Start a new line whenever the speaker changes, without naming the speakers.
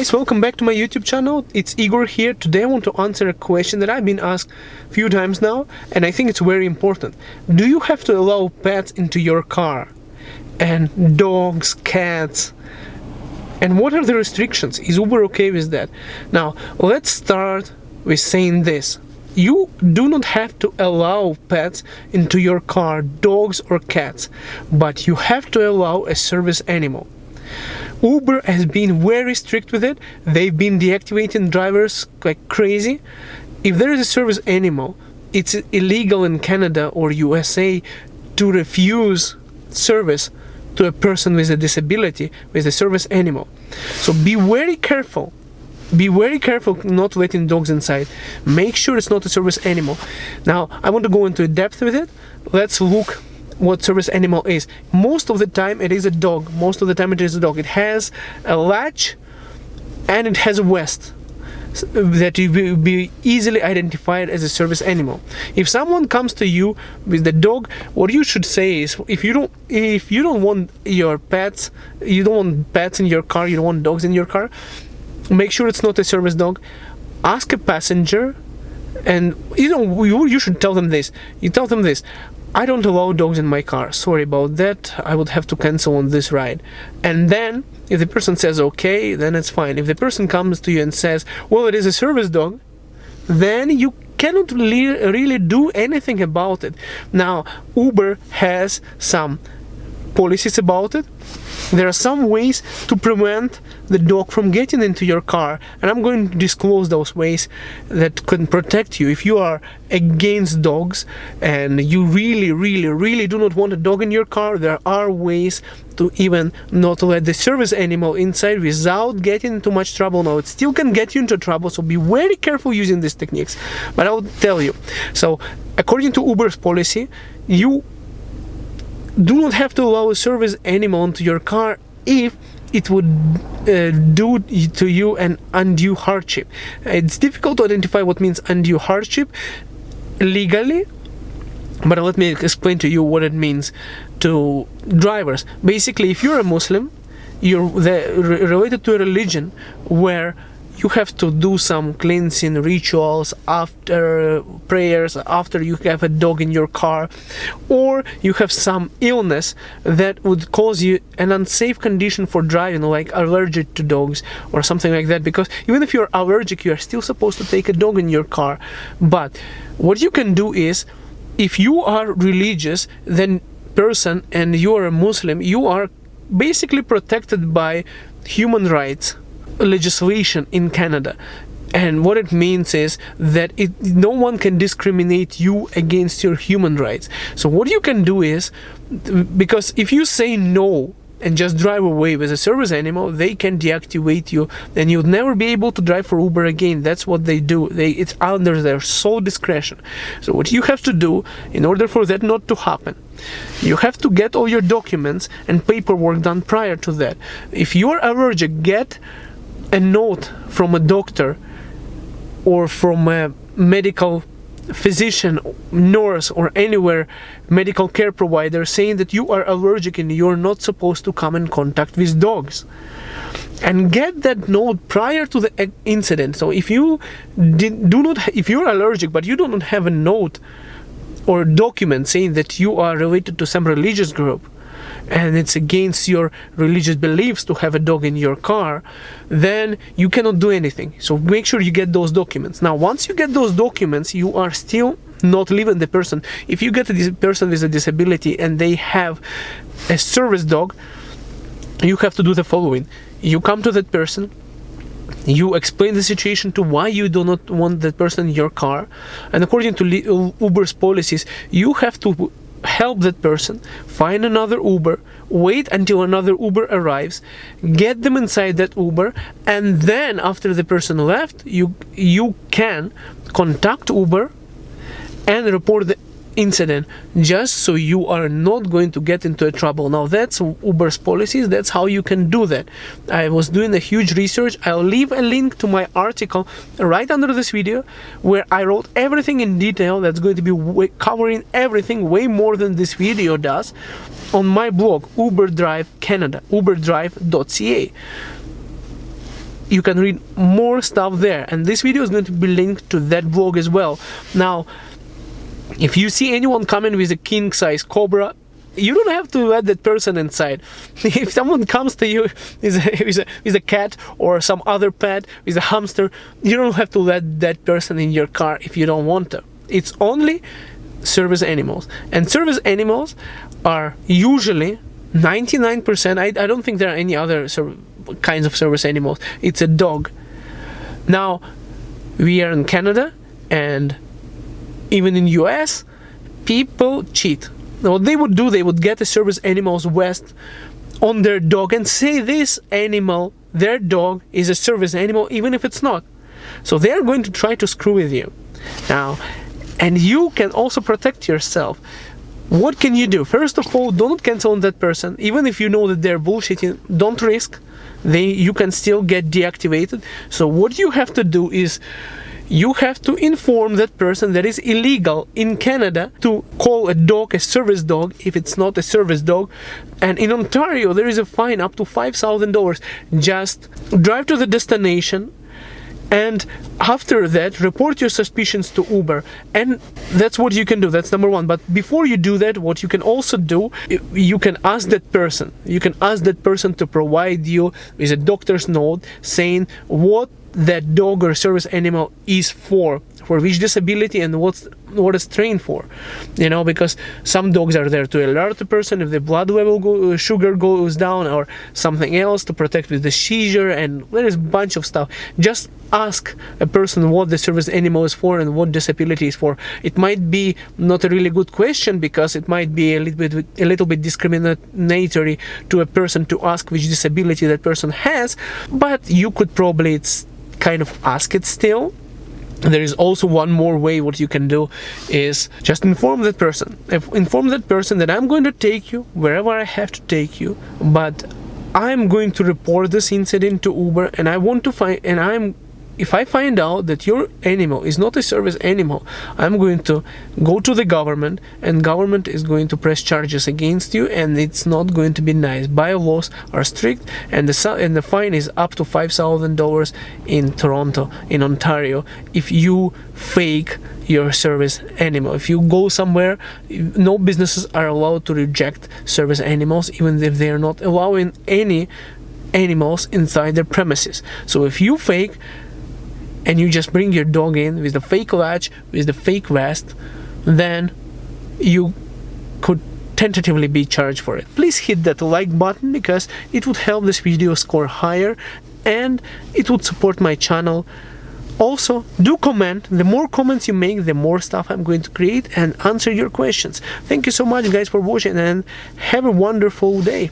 Guys, welcome back to my YouTube channel. It's Igor here. Today I want to answer a question that I've been asked a few times now, and I think it's very important. Do you have to allow pets into your car? And dogs, cats? And what are the restrictions? Is Uber okay with that? Now, let's start with saying this. You do not have to allow pets into your car, dogs or cats, but you have to allow a service animal. Uber has been very strict with it. They've been deactivating drivers like crazy. If there is a service animal, it's illegal in Canada or USA to refuse service to a person with a disability with a service animal. So be very careful. Be very careful not letting dogs inside. Make sure it's not a service animal. Now, I want to go into depth with it. Let's look what service animal is. Most of the time it is a dog. It has a latch and it has a vest that you will be easily identified as a service animal. If someone comes to you with the dog, what you should say is, if you don't want your pets, you don't want pets in your car, you don't want dogs in your car, make sure it's not a service dog. Ask a passenger, and you should tell them this. You tell them this: I don't allow dogs in my car. Sorry about that. I would have to cancel on this ride. And then, if the person says okay, then it's fine. If the person comes to you and says, well, it is a service dog, then you cannot really do anything about it. Now, Uber has some policies about it. There are some ways to prevent the dog from getting into your car, and I'm going to disclose those ways that can protect you. If you are against dogs and you really do not want a dog in your car, there are ways to even not let the service animal inside without getting into much trouble. Now, it still can get you into trouble, so be very careful using these techniques, but I'll tell you. So according to Uber's policy, you do not have to allow a service animal into your car if it would do to you an undue hardship. It's difficult to identify what means undue hardship legally, but let me explain to you what it means to drivers. Basically, if you're a Muslim, you're related to a religion where you have to do some cleansing rituals after prayers, after you have a dog in your car, or you have some illness that would cause you an unsafe condition for driving, like allergic to dogs or something like that. Because even if you're allergic, you are still supposed to take a dog in your car. But what you can do is, if you are religious, then person, and you are a Muslim, you are basically protected by human rights legislation in Canada. And what it means is that no one can discriminate you against your human rights. So what you can do is, because if you say no and just drive away with a service animal, they can deactivate you and you'll never be able to drive for Uber again. That's what they do. It's under their sole discretion. So what you have to do in order for that not to happen, you have to get all your documents and paperwork done prior to that. If you're allergic, get a note from a doctor or from a medical physician, nurse, or anywhere medical care provider saying that you are allergic and you're not supposed to come in contact with dogs. And get that note prior to the incident. So if you if you're allergic but you do not have a note or document saying that you are related to some religious group, and it's against your religious beliefs to have a dog in your car, then you cannot do anything. So make sure you get those documents. Now, once you get those documents, you are still not leaving the person. If you get a person with a disability and they have a service dog, you have to do the following. You come to that person, you explain the situation to why you do not want that person in your car, and according to Uber's policies, you have to help that person find another Uber, wait until another Uber arrives, get them inside that Uber, and then after the person left, you can contact Uber and report the incident, just so you are not going to get into trouble. Now, that's Uber's policies. That's how you can do that. I was doing a huge research. I'll leave a link to my article right under this video where I wrote everything in detail. That's going to be covering everything way more than this video does on my blog, Uber Drive Canada, uberdrive.ca. you can read more stuff there, and this video is going to be linked to that blog as well. Now, if you see anyone coming with a king size cobra, you don't have to let that person inside. If someone comes to you with a cat or some other pet, with a hamster, you don't have to let that person in your car if you don't want to. It's only service animals, and service animals are usually 99%. I don't think there are any other kinds of service animals. It's a dog. Now, we are in Canada, and even in US, people cheat. What they would do, they would get a service animal's vest on their dog and say this animal, their dog, is a service animal, even if it's not. So they are going to try to screw with you. Now, and you can also protect yourself. What can you do? First of all, don't cancel on that person. Even if you know that they're bullshitting, don't risk. You can still get deactivated. So what you have to do is you have to inform that person that it's illegal in Canada to call a dog a service dog if it's not a service dog. And in Ontario, there is a fine up to $5,000. Just drive to the destination, and after that, report your suspicions to Uber. And that's what you can do. That's number one. But before you do that, what you can also do, you can ask that person. You can ask that person to provide you with a doctor's note saying what that dog or service animal is for which disability and what it's trained for. You know, because some dogs are there to alert the person if the blood level sugar goes down, or something else to protect with the seizure, and there is a bunch of stuff. Just ask a person what the service animal is for and what disability is for. It might be not a really good question, because it might be a little bit discriminatory to a person to ask which disability that person has, but you could probably kind of ask it still. There is also one more way. What you can do is just inform that person. Inform that person that I'm going to take you wherever I have to take you, but I'm going to report this incident to Uber, and I want to find, and if I find out that your animal is not a service animal, I'm going to go to the government, and government is going to press charges against you, and it's not going to be nice. Bylaws are strict, and the fine is up to $5,000 in Toronto, in Ontario, if you fake your service animal. If you go somewhere, no businesses are allowed to reject service animals, even if they are not allowing any animals inside their premises. So if you fake and you just bring your dog in with the fake latch, with the fake vest, then you could tentatively be charged for it. Please hit that like button, because it would help this video score higher and it would support my channel. Also, do comment. The more comments you make, the more stuff I'm going to create and answer your questions. Thank you so much, guys, for watching, and have a wonderful day.